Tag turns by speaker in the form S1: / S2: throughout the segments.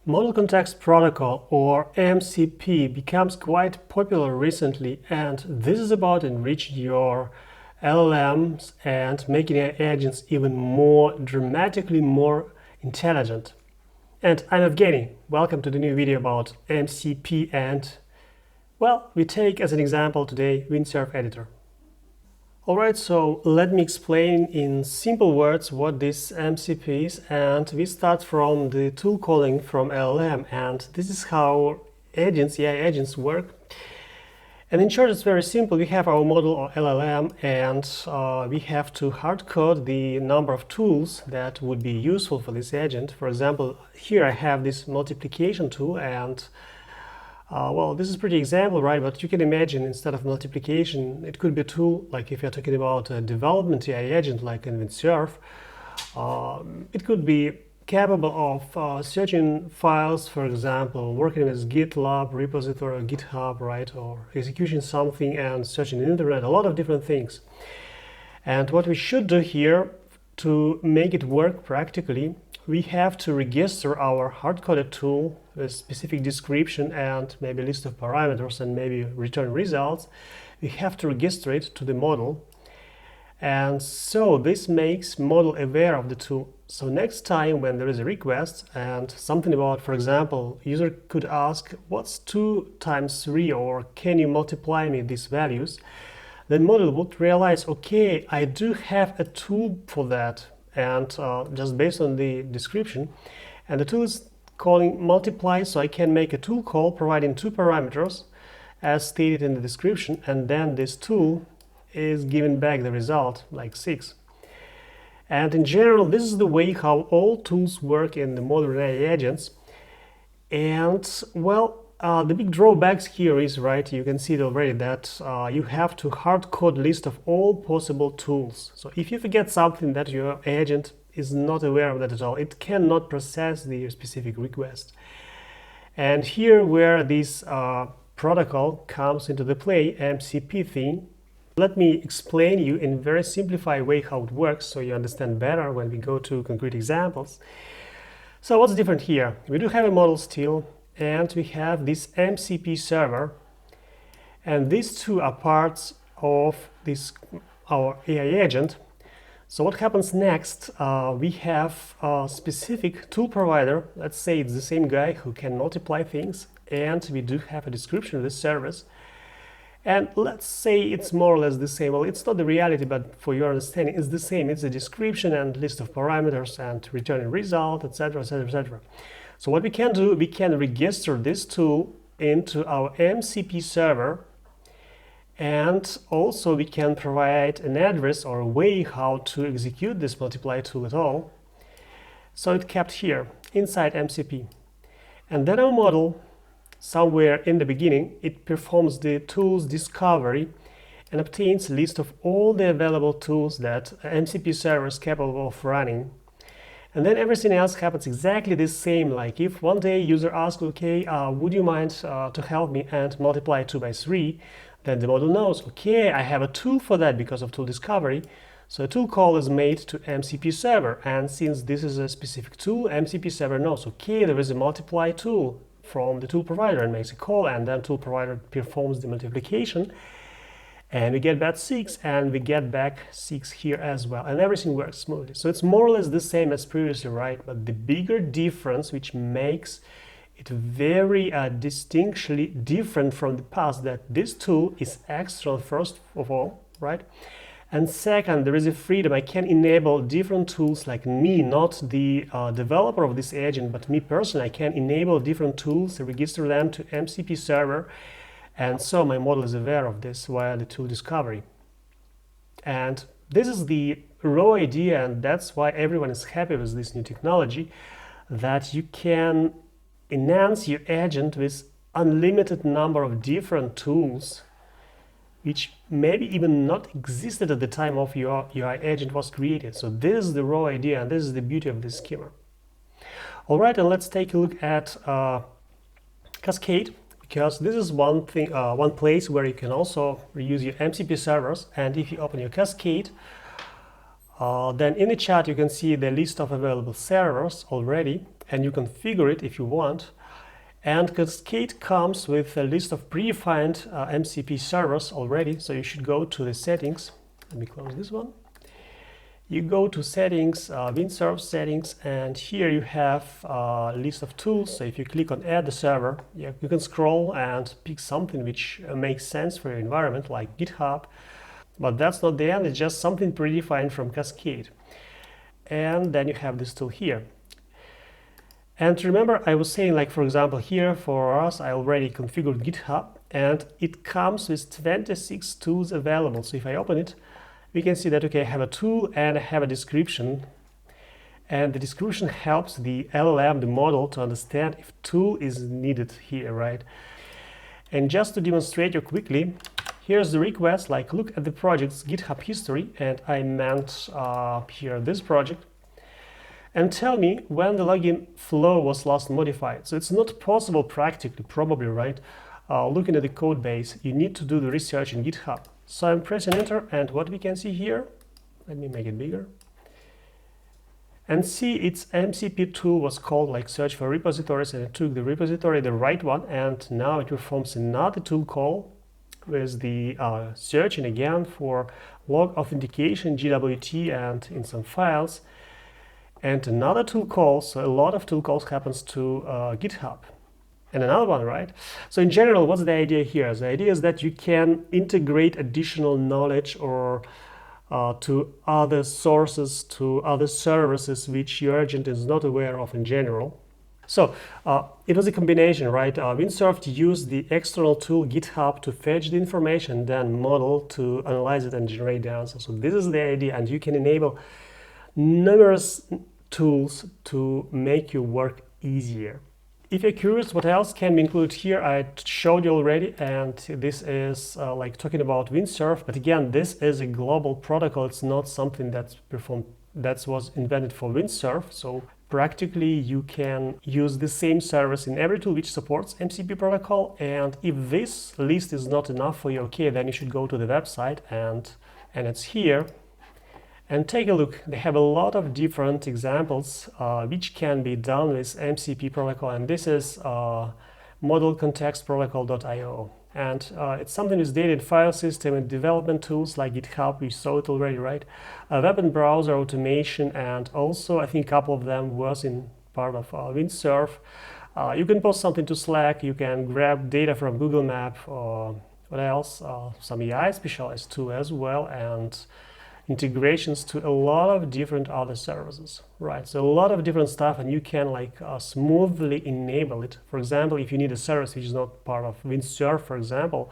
S1: Model Context Protocol, or MCP, becomes quite popular recently, and this is about enriching your LLMs and making AI agents even more dramatically more intelligent. And I'm Evgeny. Welcome to the new video about MCP and, well, we take as an example today Windsurf editor. Alright, so let me explain in simple words what this MCP is, and we start from the tool calling from LLM, and this is how agents, AI agents work. And in short, it's very simple. We have our model or LLM, and we have to hard-code the number of tools that would be useful for this agent. For example, here I have this multiplication tool, and well, this is pretty example, right? But you can imagine instead of multiplication, it could be a tool, like if you're talking about a development AI agent like in Windsurf, it could be capable of searching files, for example, working with GitLab repository or GitHub, right? Or executing something and searching the internet, a lot of different things. And what we should do here to make it work practically, we have to register our hard-coded tool with specific description and maybe a list of parameters and maybe return results. We have to register it to the model. And so this makes model aware of the tool. So next time when there is a request and something about, for example, user could ask, what's 2 times 3, or can you multiply me these values? Then model would realize, okay, I do have a tool for that. And just based on the description, and the tool is calling multiply, so I can make a tool call providing 2 parameters as stated in the description, and then this tool is giving back the result like 6. And in general, this is the way how all tools work in the modern AI agents. And well, the big drawbacks here is, right, you can see it already, that you have to hard code list of all possible tools. So if you forget something that your agent is not aware of that at all, it cannot process the specific request. And here where this protocol comes into the play, MCP thing, let me explain you in a very simplified way how it works so you understand better when we go to concrete examples. So what's different here? We do have a model still, and we have this MCP server, and these two are parts of this our AI agent. So what happens next? We have a specific tool provider. Let's say it's the same guy who can multiply things, and we do have a description of this service. And let's say it's more or less the same. Well, it's not the reality, but for your understanding, it's the same. It's a description and list of parameters and returning result, etc., etc., etc. So what we can do, we can register this tool into our MCP server, and also we can provide an address or a way how to execute this multiply tool at all. So it's kept here inside MCP. And then our model, somewhere in the beginning, it performs the tools discovery and obtains a list of all the available tools that MCP server is capable of running. And then everything else happens exactly the same. Like if one day user asks, okay, would you mind to help me and multiply 2 by 3? Then the model knows, okay, I have a tool for that because of tool discovery. So a tool call is made to MCP server. And since this is a specific tool, MCP server knows, okay, there is a multiply tool from the tool provider and makes a call, and then tool provider performs the multiplication. And we get back 6, and we get back 6 here as well, and everything works smoothly. So it's more or less the same as previously, right? But the bigger difference, which makes it very distinctly different from the past, that this tool is external first of all, right? And second, there is a freedom. I can enable different tools, like me, not the developer of this agent, but me personally. I can enable different tools, register them to MCP server. And so my model is aware of this via the tool discovery. And this is the raw idea, and that's why everyone is happy with this new technology, that you can enhance your agent with unlimited number of different tools, which maybe even not existed at the time of your agent was created. So this is the raw idea, and this is the beauty of this schema. All right, and let's take a look at Cascade, because this is one thing, one place where you can also reuse your MCP servers. And if you open your Cascade, then in the chat you can see the list of available servers already, and you configure it if you want. And Cascade comes with a list of predefined MCP servers already, so you should go to the settings. Let me close this one. You go to settings, Windsurf settings, and here you have a list of tools. So if you click on add the server, you can scroll and pick something which makes sense for your environment, like GitHub. But that's not the end, it's just something predefined from Cascade. And then you have this tool here. And remember, I was saying, like, for example, here for us, I already configured GitHub, and it comes with 26 tools available. So if I open it, we can see that, okay, I have a tool and I have a description. And the description helps the LLM, the model, to understand if tool is needed here, right? And just to demonstrate you quickly, here's the request, like, look at the project's GitHub history, and I meant here this project, and tell me when the login flow was last modified. So it's not possible practically, probably, right? Looking at the code base, you need to do the research in GitHub. So I'm pressing enter, and what we can see here, let me make it bigger, and see its MCP tool was called like search for repositories, and it took the repository, the right one, and now it performs another tool call with the searching again for log authentication, GWT, and in some files, and another tool call. So a lot of tool calls happens to GitHub. And another one, right? So in general, what's the idea here? The idea is that you can integrate additional knowledge or to other sources, to other services which your agent is not aware of in general. So it was a combination, right? Windsurf used the external tool GitHub to fetch the information, then model to analyze it and generate the answer. So this is the idea, and you can enable numerous tools to make your work easier. If you're curious what else can be included here, I showed you already, and this is like talking about Windsurf. But again, this is a global protocol. It's not something that was invented for Windsurf. So practically, you can use the same service in every tool which supports MCP protocol. And if this list is not enough for you, okay, then you should go to the website, and it's here. And take a look. They have a lot of different examples which can be done with MCP protocol, and this is modelcontextprotocol.io. And it's something with data and file system and development tools like GitHub. We saw it already, right? Web and browser automation, and also I think a couple of them was in part of Windsurf. You can post something to Slack. You can grab data from Google Map. What else? Some AI specialized too as well, and integrations to a lot of different other services, right? So a lot of different stuff, and you can like smoothly enable it. For example, if you need a service which is not part of Windsurf, for example,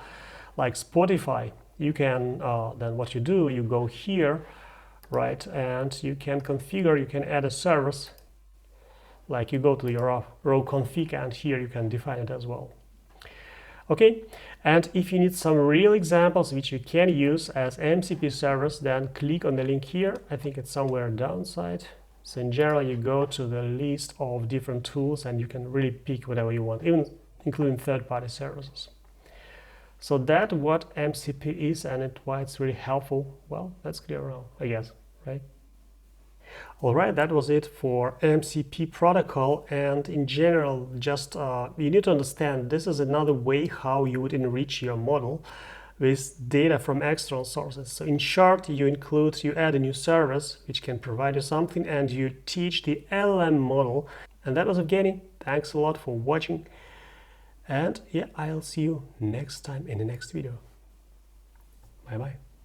S1: like Spotify, you can then what you do, you go here, right, and you can configure, you can add a service, like you go to your row config, and here you can define it as well. Okay, and if you need some real examples which you can use as MCP servers, then click on the link here. I think it's somewhere downside. So in general, you go to the list of different tools, and you can really pick whatever you want, even including third-party services. So that's what MCP is, and why it's really helpful. Well, that's clear now, I guess, right? All right, that was it for MCP protocol, and in general, just you need to understand this is another way how you would enrich your model with data from external sources. So in short, you add a new service which can provide you something, and you teach the LLM model. And that was Evgeny. Thanks a lot for watching, and yeah, I'll see you next time in the next video. Bye bye.